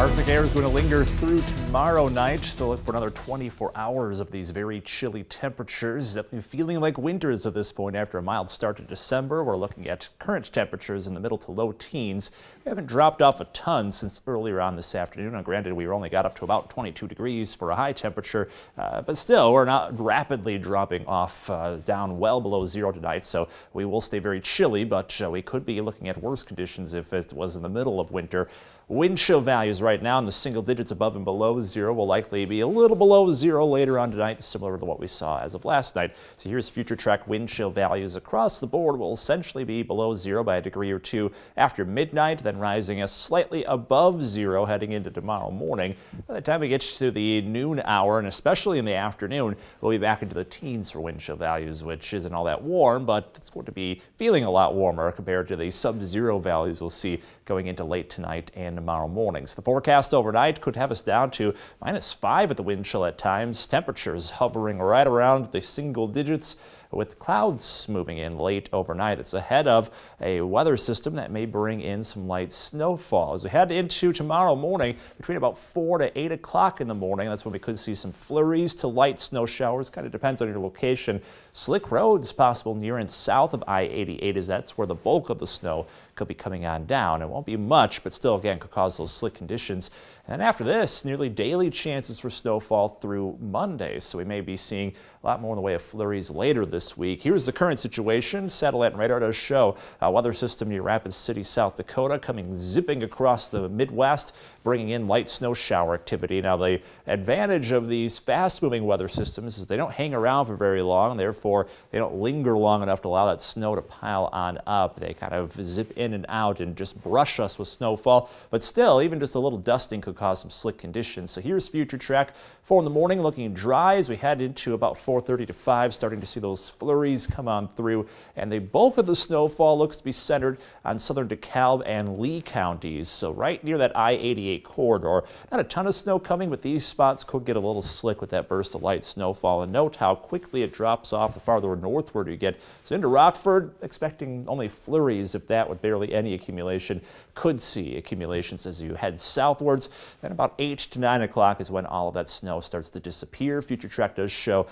Arctic air is going to linger through tomorrow night, so look for another 24 hours of these very chilly temperatures. Definitely feeling like winters at this point after a mild start to December. We're looking at current temperatures in the middle to low teens. We haven't dropped off a ton since earlier on this afternoon. Now, granted, we only got up to about 22 degrees for a high temperature, but still, we're not rapidly dropping off down well below zero tonight, so we will stay very chilly, but we could be looking at worse conditions if it was in the middle of winter. Wind chill values right now in the single digits above and below zero will likely be a little below zero later on tonight, similar to what we saw as of last night. So here's future track wind chill values across the board will essentially be below zero by a degree or two after midnight, then rising a slightly above zero heading into tomorrow morning. By the time we get to the noon hour, and especially in the afternoon, we'll be back into the teens for wind chill values, which isn't all that warm, but it's going to be feeling a lot warmer compared to the sub-zero values we'll see going into late tonight and tomorrow morning. So the forecast overnight could have us down to -5 at the wind chill at times. Temperatures hovering right around the single digits with clouds moving in late overnight. It's ahead of a weather system that may bring in some light snowfall. As we head into tomorrow morning, between about 4 to 8 o'clock in the morning, that's when we could see some flurries to light snow showers. Kind of depends on your location. Slick roads possible near and south of I-88, as that's where the bulk of the snow could be coming on down. It won't be much, but still, again, could cause those slick conditions. And after this, nearly daily chances for snowfall through Monday. So we may be seeing a lot more in the way of flurries later this week. Here's the current situation. Satellite and radar does show a weather system near Rapid City, South Dakota, coming zipping across the Midwest, bringing in light snow shower activity. Now, the advantage of these fast-moving weather systems is they don't hang around for very long. Therefore, they don't linger long enough to allow that snow to pile on up. They kind of zip in and out and just brush us with snowfall. But still, even just a little dusting could cause some slick conditions. So here's future track. 4 in the morning, looking dry as we head into about 4:30 to 5, starting to see those flurries come on through. And the bulk of the snowfall looks to be centered on southern DeKalb and Lee counties. So right near that I-88 corridor. Not a ton of snow coming, but these spots could get a little slick with that burst of light snowfall. And note how quickly it drops off the farther northward you get. So into Rockford, expecting only flurries, if that, with barely any accumulation. Could see accumulations as you head southwards. Then about 8 to 9 o'clock is when all of that snow starts to disappear. Future track does show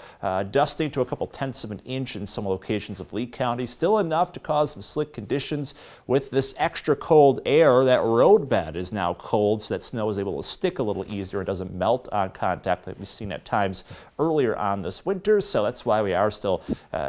dusting to a couple tenths of an inch in some locations of Lee County. Still enough to cause some slick conditions with this extra cold air. That roadbed is now cold, so that snow is able to stick a little easier and doesn't melt on contact like we've seen at times earlier on this winter. So that's why we are still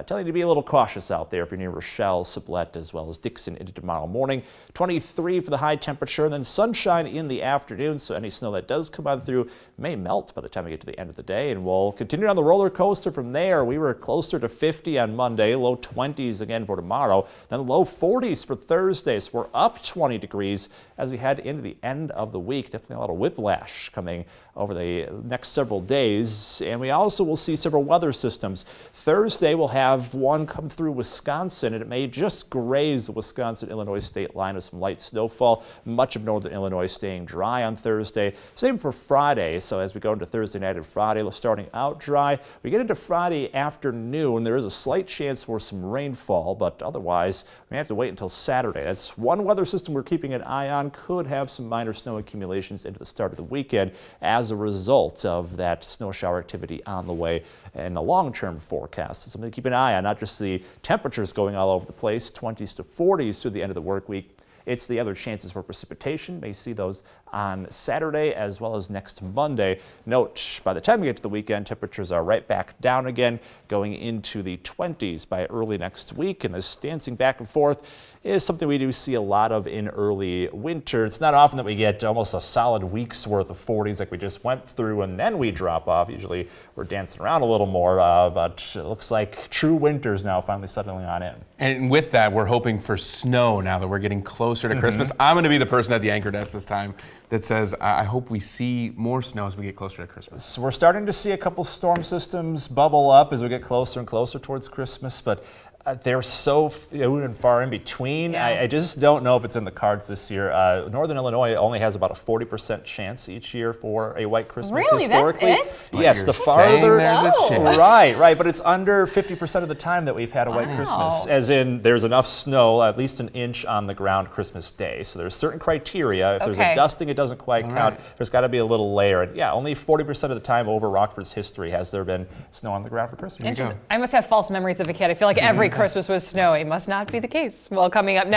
telling you to be a little cautious out there if you're near Rochelle, Sublette, as well as Dixon into tomorrow morning. 23 for the high temperature, and then sunshine in the afternoon, so any snow that does come on through may melt by the time we get to the end of the day, and we'll continue on the roller coaster from there. We were closer to 50 on Monday, low 20s again for tomorrow, then low 40s for Thursday, so we're up 20 degrees as we head into the end of the week. Definitely a lot of whiplash coming over the next several days, and we also will see several weather systems. Thursday we'll have one come through Wisconsin, and it may just graze the Wisconsin-Illinois state line with some light snowfall. Much of northern Illinois staying dry on Thursday. Same for Friday. So as we go into Thursday night and Friday, we're starting out dry. We get into Friday afternoon, there is a slight chance for some rainfall, but otherwise we have to wait until Saturday. That's one weather system we're keeping an eye on. Could have some minor snow accumulations into the start of the weekend as a result of that snow shower activity on the way in the long-term forecast. It's something to keep an eye on, not just the temperatures going all over the place, 20s to 40s through the end of the work week. It's the other chances for precipitation. May see those on Saturday as well as next Monday. Note, by the time we get to the weekend, temperatures are right back down again, going into the 20s by early next week. And this dancing back and forth is something we do see a lot of in early winter. It's not often that we get almost a solid week's worth of 40s like we just went through and then we drop off. Usually we're dancing around a little more, but it looks like true winter's now finally settling on in. And with that, we're hoping for snow now that we're getting closer to Christmas. I'm going to be the person at the anchor desk this time that says, I hope we see more snow as we get closer to Christmas. So we're starting to see a couple storm systems bubble up as we get closer and closer towards Christmas, but They're so few and far in between. Yeah. I just don't know if it's in the cards this year. Northern Illinois only has about a 40% chance each year for a white Christmas Really? historically. That's it? But Yes, you're the saying farther. there's a chance. Right, but it's under 50% of the time that we've had a white Christmas. As in, there's enough snow, at least an inch on the ground Christmas Day. So there's certain criteria. If there's a Okay. dusting, it doesn't quite count. There's got to be a little layer. And yeah, only 40% of the time over Rockford's history has there been snow on the ground for Christmas. I must have false memories of a kid. I feel like every Christmas was snowy. Must not be the case. Well, coming up next.